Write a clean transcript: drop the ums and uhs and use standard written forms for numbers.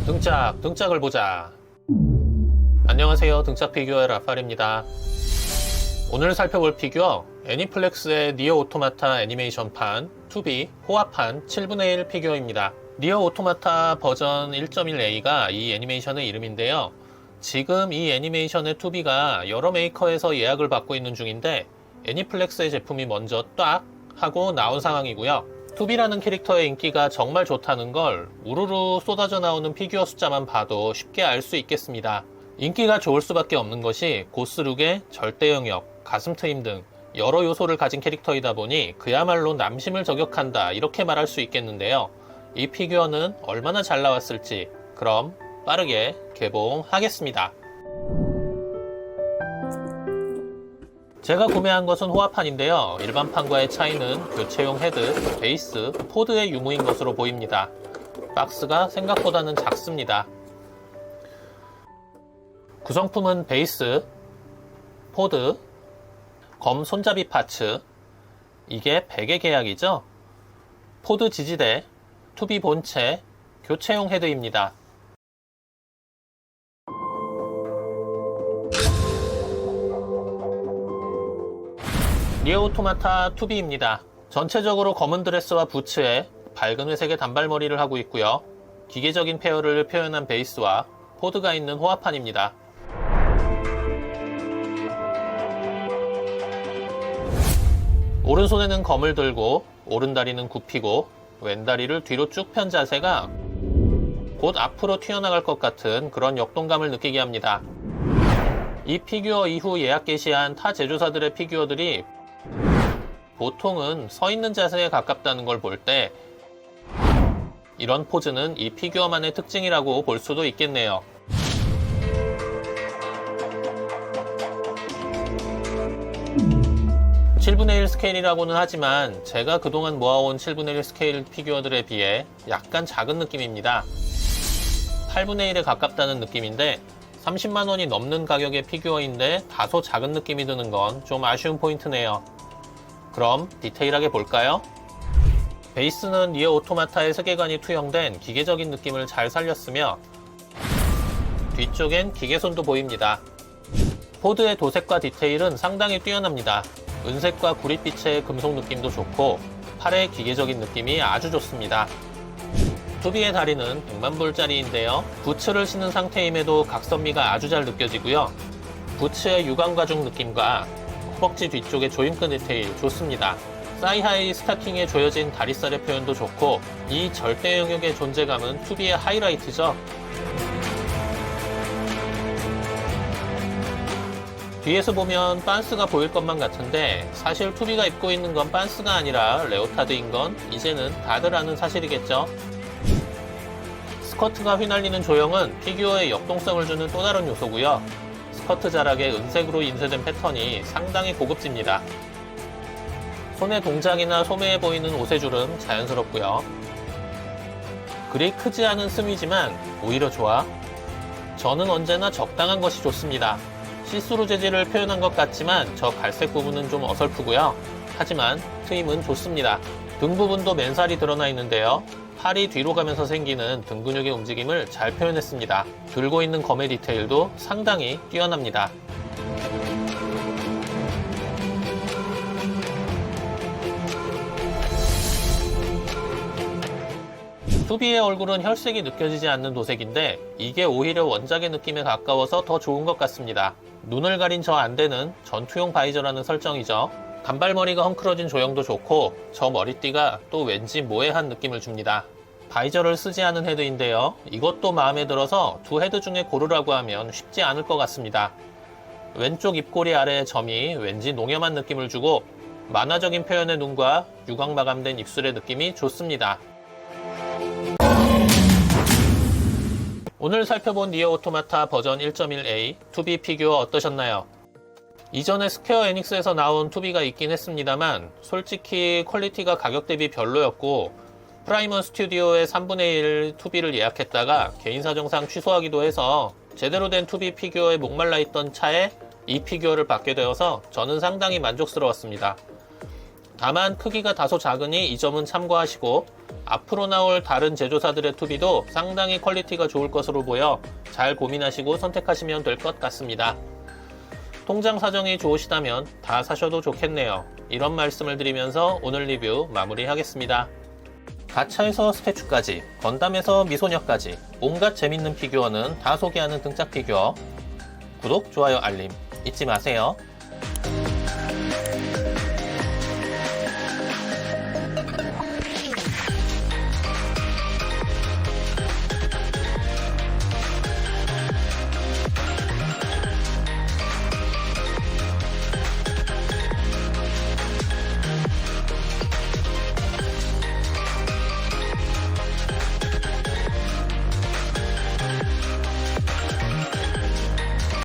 등짝을 보자. 안녕하세요, 등짝 피규어의 라팔입니다. 오늘 살펴볼 피규어 애니플렉스의 니어 오토마타 애니메이션판 2B 호화판 7분의 1 피규어입니다. 니어 오토마타 버전 1.1A가 이 애니메이션의 이름인데요. 지금 이 애니메이션의 2B가 여러 메이커에서 예약을 받고 있는 중인데 애니플렉스의 제품이 먼저 딱 하고 나온 상황이고요. 2B라는 캐릭터의 인기가 정말 좋다는 걸 우르르 쏟아져 나오는 피규어 숫자만 봐도 쉽게 알 수 있겠습니다. 인기가 좋을 수밖에 없는 것이 고스룩의 절대 영역, 가슴 트임 등 여러 요소를 가진 캐릭터이다 보니 그야말로 남심을 저격한다 이렇게 말할 수 있겠는데요. 이 피규어는 얼마나 잘 나왔을지 그럼 빠르게 개봉하겠습니다. 제가 구매한 것은 호화판인데요. 일반판과의 차이는 교체용 헤드, 베이스, 포드의 유무인 것으로 보입니다. 박스가 생각보다는 작습니다. 구성품은 베이스, 포드, 검 손잡이 파츠, 이게 베개 계약이죠? 포드 지지대, 2B 본체, 교체용 헤드입니다. 니어 오토마타 2B입니다. 전체적으로 검은 드레스와 부츠에 밝은 회색의 단발머리를 하고 있고요. 기계적인 페어를 표현한 베이스와 포드가 있는 호화판입니다. 오른손에는 검을 들고 오른다리는 굽히고 왼다리를 뒤로 쭉 편 자세가 곧 앞으로 튀어나갈 것 같은 그런 역동감을 느끼게 합니다. 이 피규어 이후 예약 개시한 타 제조사들의 피규어들이 보통은 서 있는 자세에 가깝다는 걸 볼 때 이런 포즈는 이 피규어만의 특징이라고 볼 수도 있겠네요. (7분의 1) 스케일이라고는 하지만 제가 그동안 모아온 7분의 1 스케일 피규어들에 비해 약간 작은 느낌입니다. 8분의 1에 가깝다는 느낌인데 30만원이 넘는 가격의 피규어인데 다소 작은 느낌이 드는 건 좀 아쉬운 포인트네요. 그럼 디테일하게 볼까요? 베이스는 니어 오토마타의 세계관이 투영된 기계적인 느낌을 잘 살렸으며 뒤쪽엔 기계손도 보입니다. 포드의 도색과 디테일은 상당히 뛰어납니다. 은색과 구릿빛의 금속 느낌도 좋고 팔의 기계적인 느낌이 아주 좋습니다. 2B의 다리는 100만불짜리인데요. 부츠를 신은 상태임에도 각선미가 아주 잘 느껴지고요. 부츠의 유광가죽 느낌과 허벅지 뒤쪽의 조임끈 디테일 좋습니다. 사이하이 스타킹에 조여진 다리살의 표현도 좋고 이 절대 영역의 존재감은 2B의 하이라이트죠. 뒤에서 보면 빤스가 보일 것만 같은데 사실 2B가 입고 있는 건 빤스가 아니라 레오타드인 건 이제는 다들 아는 사실이겠죠. 스커트가 휘날리는 조형은 피규어에 역동성을 주는 또 다른 요소고요. 스커트 자락에 은색으로 인쇄된 패턴이 상당히 고급집니다. 손의 동작이나 소매에 보이는 옷의 주름 자연스럽고요. 그리 크지 않은 스미지만 오히려 좋아. 저는 언제나 적당한 것이 좋습니다. 시스루 재질을 표현한 것 같지만 저 갈색 부분은 좀 어설프고요. 하지만 트임은 좋습니다. 등 부분도 맨살이 드러나 있는데요. 팔이 뒤로 가면서 생기는 등 근육의 움직임을 잘 표현했습니다. 들고 있는 검의 디테일도 상당히 뛰어납니다. 투비의 얼굴은 혈색이 느껴지지 않는 도색인데 이게 오히려 원작의 느낌에 가까워서 더 좋은 것 같습니다. 눈을 가린 저 안대는 전투용 바이저라는 설정이죠. 단발머리가 헝클어진 조형도 좋고 저 머리띠가 또 왠지 모해한 느낌을 줍니다. 바이저를 쓰지 않은 헤드인데요. 이것도 마음에 들어서 두 헤드 중에 고르라고 하면 쉽지 않을 것 같습니다. 왼쪽 입꼬리 아래의 점이 왠지 농염한 느낌을 주고 만화적인 표현의 눈과 유광 마감된 입술의 느낌이 좋습니다. 오늘 살펴본 니어 오토마타 버전 1.1A 2B 피규어 어떠셨나요? 이전에 스퀘어 에닉스에서 나온 2B가 있긴 했습니다만 솔직히 퀄리티가 가격 대비 별로였고 프라이머 스튜디오의 3분의 1 2B를 예약했다가 개인 사정상 취소하기도 해서 제대로 된 2B 피규어에 목말라 있던 차에 이 피규어를 받게 되어서 저는 상당히 만족스러웠습니다. 다만 크기가 다소 작으니 이 점은 참고하시고 앞으로 나올 다른 제조사들의 투비도 상당히 퀄리티가 좋을 것으로 보여 잘 고민하시고 선택하시면 될 것 같습니다. 통장 사정이 좋으시다면 다 사셔도 좋겠네요. 이런 말씀을 드리면서 오늘 리뷰 마무리하겠습니다. 가차에서 스태츄까지, 건담에서 미소녀까지 온갖 재밌는 피규어는 다 소개하는 등짝 피규어. 구독, 좋아요, 알림 잊지 마세요.